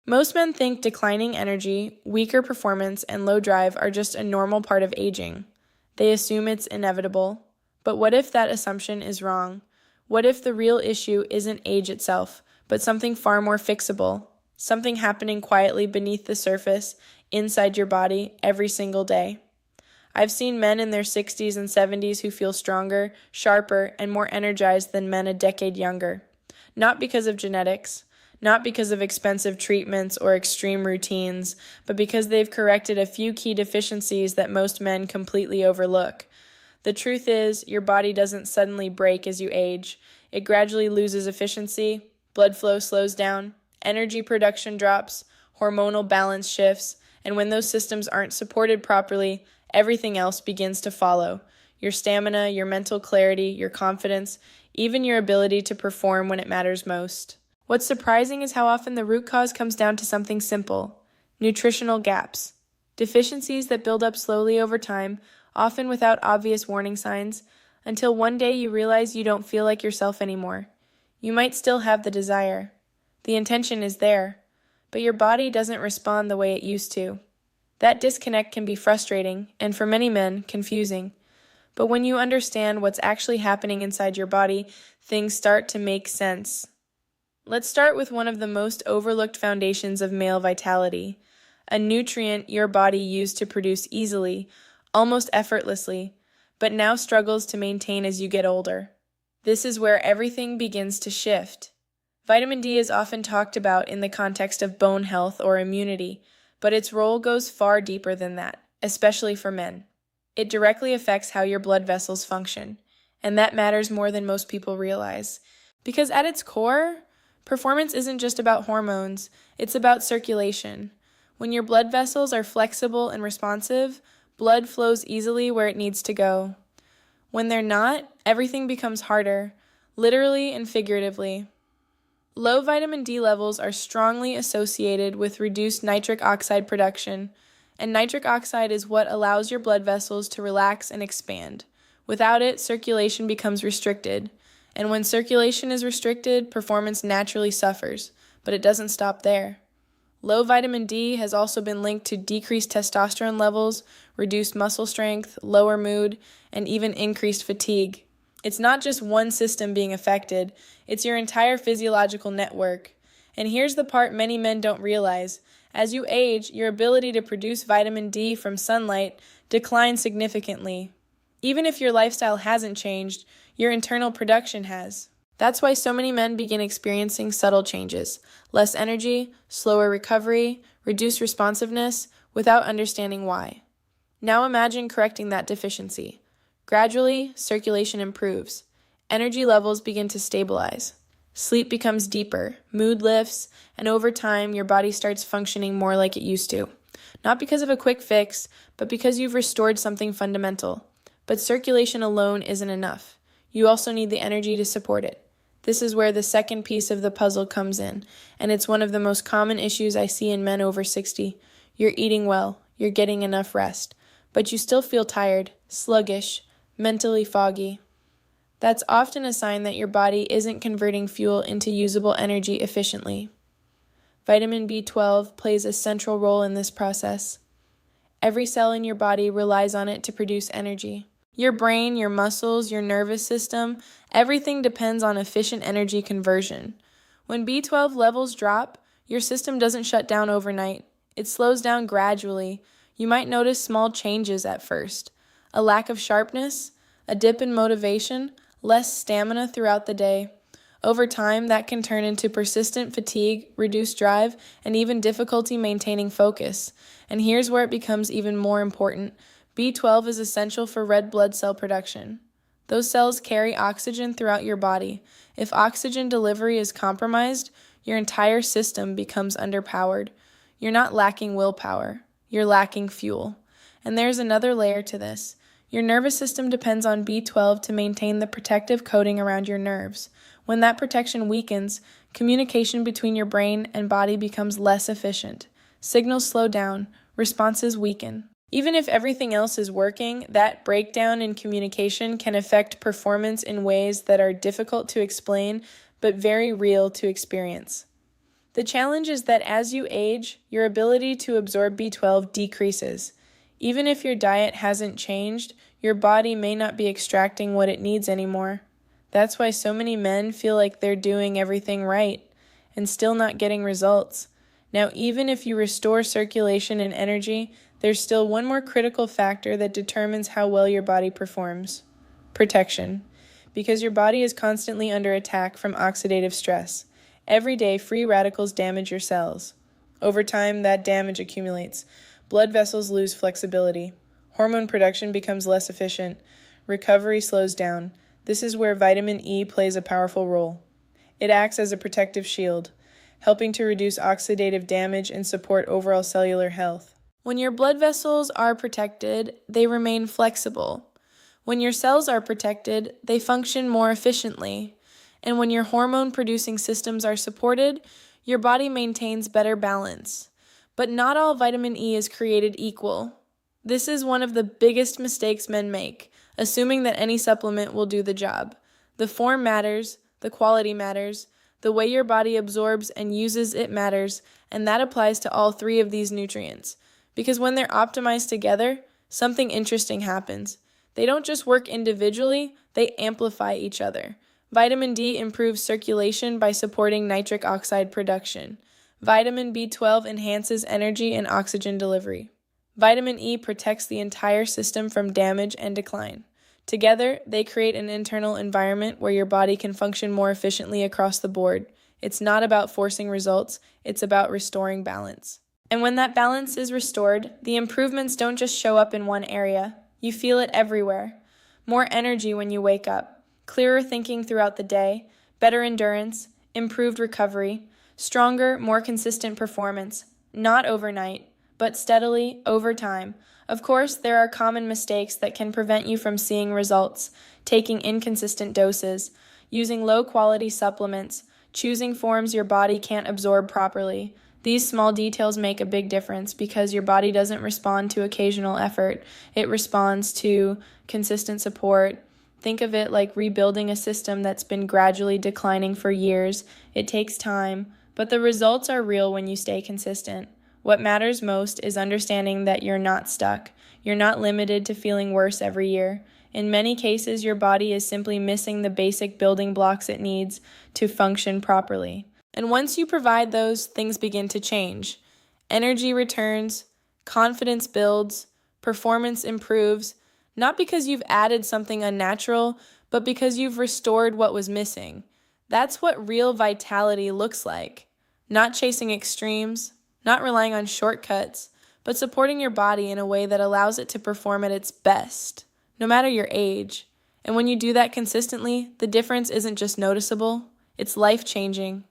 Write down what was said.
Most men think declining energy, weaker performance, and low drive are just a normal part of aging. They assume it's inevitable. But what if that assumption is wrong? What if the real issue isn't age itself, but something far more fixable? Something happening quietly beneath the surface, inside your body, every single day. I've seen men in their 60s and 70s who feel stronger, sharper, and more energized than men a decade younger. Not because of genetics, not because of expensive treatments or extreme routines, but because they've corrected a few key deficiencies that most men completely overlook. The truth is, your body doesn't suddenly break as you age. It gradually loses efficiency, blood flow slows down, energy production drops, hormonal balance shifts, and when those systems aren't supported properly, everything else begins to follow. Your stamina, your mental clarity, your confidence, even your ability to perform when it matters most. What's surprising is how often the root cause comes down to something simple: nutritional gaps. Deficiencies that build up slowly over time, often without obvious warning signs, until one day you realize you don't feel like yourself anymore. You might still have the desire. The intention is there, but your body doesn't respond the way it used to. That disconnect can be frustrating, and for many men, confusing. But when you understand what's actually happening inside your body, things start to make sense. Let's start with one of the most overlooked foundations of male vitality, a nutrient your body used to produce easily, almost effortlessly, but now struggles to maintain as you get older. This is where everything begins to shift. Vitamin D is often talked about in the context of bone health or immunity, but its role goes far deeper than that, especially for men. It directly affects how your blood vessels function, and that matters more than most people realize. Because at its core, performance isn't just about hormones, it's about circulation. When your blood vessels are flexible and responsive, blood flows easily where it needs to go. When they're not, everything becomes harder, literally and figuratively. Low vitamin D levels are strongly associated with reduced nitric oxide production, and nitric oxide is what allows your blood vessels to relax and expand. Without it, circulation becomes restricted. And when circulation is restricted, performance naturally suffers, but it doesn't stop there. Low vitamin D has also been linked to decreased testosterone levels, reduced muscle strength, lower mood, and even increased fatigue. It's not just one system being affected, it's your entire physiological network. And here's the part many men don't realize. As you age, your ability to produce vitamin D from sunlight declines significantly. Even if your lifestyle hasn't changed, your internal production has. That's why so many men begin experiencing subtle changes: less energy, slower recovery, reduced responsiveness, without understanding why. Now imagine correcting that deficiency. Gradually, circulation improves. Energy levels begin to stabilize. Sleep becomes deeper, mood lifts, and over time, your body starts functioning more like it used to. Not because of a quick fix, but because you've restored something fundamental. But circulation alone isn't enough. You also need the energy to support it. This is where the second piece of the puzzle comes in, and it's one of the most common issues I see in men over 60. You're eating well, you're getting enough rest, but you still feel tired, sluggish, mentally foggy. That's often a sign that your body isn't converting fuel into usable energy efficiently. Vitamin B12 plays a central role in this process. Every cell in your body relies on it to produce energy. Your brain, your muscles, your nervous system, everything depends on efficient energy conversion. When B12 levels drop, your system doesn't shut down overnight. It slows down gradually. You might notice small changes at first: a lack of sharpness, a dip in motivation, less stamina throughout the day. Over time, that can turn into persistent fatigue, reduced drive, and even difficulty maintaining focus. And here's where it becomes even more important. B12 is essential for red blood cell production. Those cells carry oxygen throughout your body. If oxygen delivery is compromised, your entire system becomes underpowered. You're not lacking willpower. You're lacking fuel. And there's another layer to this. Your nervous system depends on B12 to maintain the protective coating around your nerves. When that protection weakens, communication between your brain and body becomes less efficient. Signals slow down, responses weaken. Even if everything else is working, that breakdown in communication can affect performance in ways that are difficult to explain, but very real to experience. The challenge is that as you age, your ability to absorb B12 decreases. Even if your diet hasn't changed, your body may not be extracting what it needs anymore. That's why so many men feel like they're doing everything right and still not getting results. Now, even if you restore circulation and energy, there's still one more critical factor that determines how well your body performs: protection. Because your body is constantly under attack from oxidative stress. Every day, free radicals damage your cells. Over time, that damage accumulates. Blood vessels lose flexibility. Hormone production becomes less efficient. Recovery slows down. This is where vitamin E plays a powerful role. It acts as a protective shield, helping to reduce oxidative damage and support overall cellular health. When your blood vessels are protected, they remain flexible. When your cells are protected, they function more efficiently. And when your hormone-producing systems are supported, your body maintains better balance. But not all vitamin E is created equal. This is one of the biggest mistakes men make, assuming that any supplement will do the job. The form matters, the quality matters, the way your body absorbs and uses it matters, and that applies to all three of these nutrients. Because when they're optimized together, something interesting happens. They don't just work individually, they amplify each other. Vitamin D improves circulation by supporting nitric oxide production. Vitamin B12 enhances energy and oxygen delivery. Vitamin E protects the entire system from damage and decline. Together, they create an internal environment where your body can function more efficiently across the board. It's not about forcing results, it's about restoring balance. And when that balance is restored, the improvements don't just show up in one area. You feel it everywhere. More energy when you wake up, clearer thinking throughout the day, better endurance, improved recovery, stronger, more consistent performance, not overnight, but steadily over time. Of course, there are common mistakes that can prevent you from seeing results: taking inconsistent doses, using low-quality supplements, choosing forms your body can't absorb properly. These small details make a big difference because your body doesn't respond to occasional effort. It responds to consistent support. Think of it like rebuilding a system that's been gradually declining for years. It takes time, but the results are real when you stay consistent. What matters most is understanding that you're not stuck. You're not limited to feeling worse every year. In many cases, your body is simply missing the basic building blocks it needs to function properly. And once you provide those, things begin to change. Energy returns, confidence builds, performance improves, not because you've added something unnatural, but because you've restored what was missing. That's what real vitality looks like. Not chasing extremes, not relying on shortcuts, but supporting your body in a way that allows it to perform at its best, no matter your age. And when you do that consistently, the difference isn't just noticeable, it's life-changing.